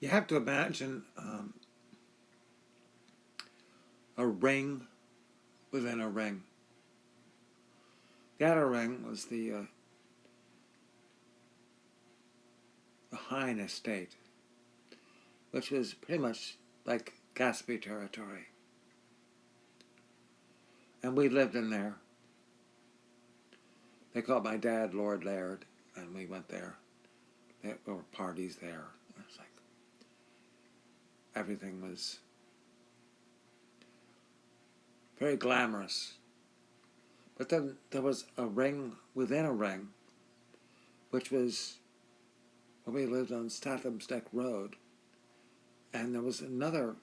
You have to imagine a ring within a ring. The outer ring was the Hine estate, which was pretty much like Gaspé territory. And we lived in there. They called my dad Lord Laird, and we went there. There were parties there. It was like everything was very glamorous. But then there was a ring within a ring, which was where we lived on Statham's Neck Road, and there was another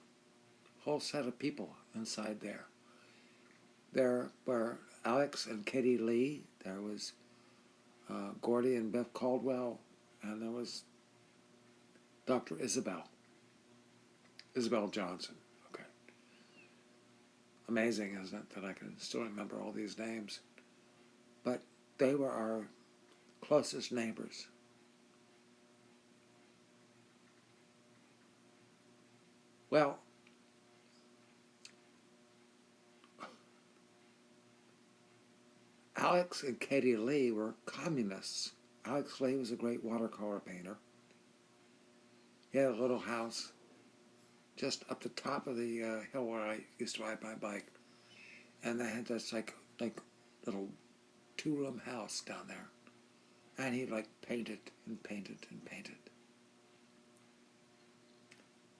whole set of people inside there. There were Alex and Katie Lee. There was Gordie and Beth Caldwell, and there was Dr. Isabel Johnson. Okay, amazing, isn't it, that I can still remember all these names? But they were our closest neighbors. Well, Alex and Katie Lee were communists. Alex Lee was a great watercolor painter. He had a little house just up the top of the hill where I used to ride my bike, and they had this like little two-room house down there, and he like painted and painted and painted,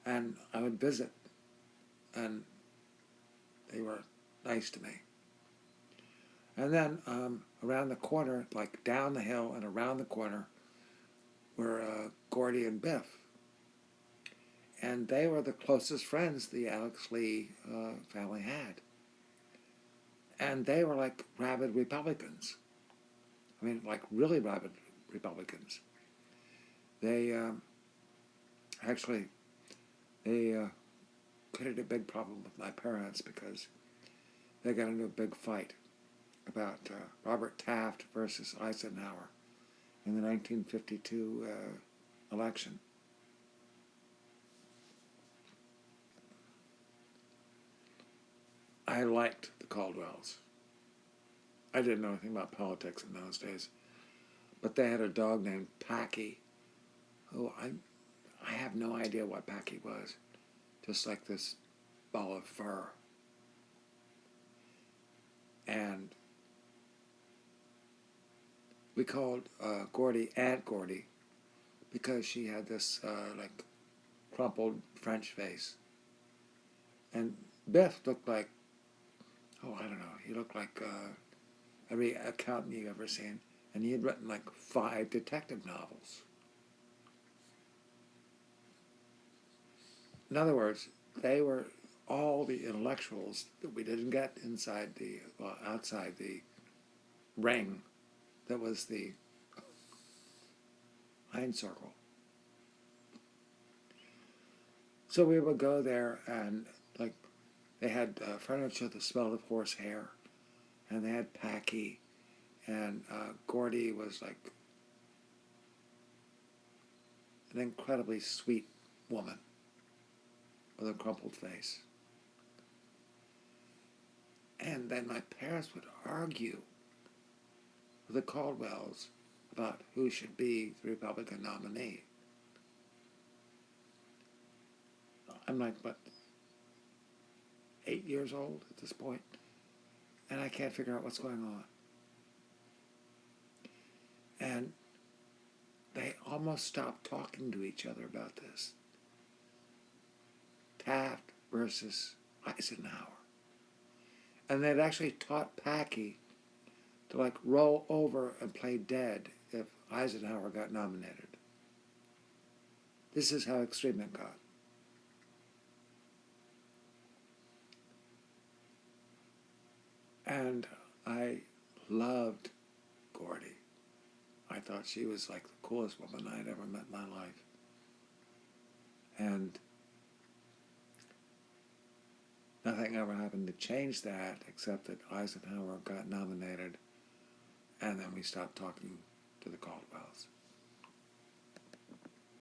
and I would visit, and they were nice to me. And then around the corner, like down the hill and around the corner, were Gordie and Biff. And they were the closest friends the Alex Lee family had. And they were like rabid Republicans. I mean, like really rabid Republicans. They actually, they created a big problem with my parents because they got into a big fight about Robert Taft versus Eisenhower in the 1952 election. I liked the Caldwells. I didn't know anything about politics in those days, but they had a dog named Packy, who I have no idea what Packy was, just like this ball of fur. And we called Gordie Aunt Gordie because she had this like crumpled French face. And Biff looked like, oh, I don't know, he looked like every accountant you've ever seen. And he had written like 5 detective novels. In other words, they were all the intellectuals that we didn't get outside the ring that was the hind circle. So we would go there, and like they had furniture that smelled of horsehair, and they had Packy, and Gordie was like an incredibly sweet woman with a crumpled face. And then my parents would argue with the Caldwells about who should be the Republican nominee. I'm like, what, 8 years old at this point, and I can't figure out what's going on. And they almost stopped talking to each other about this. Taft versus Eisenhower. And they'd actually taught Packy to like roll over and play dead if Eisenhower got nominated. This is how extreme it got. And I loved Gordie. I thought she was like the coolest woman I'd ever met in my life. And nothing ever happened to change that except that Eisenhower got nominated, and then we stopped talking to the Caldwells.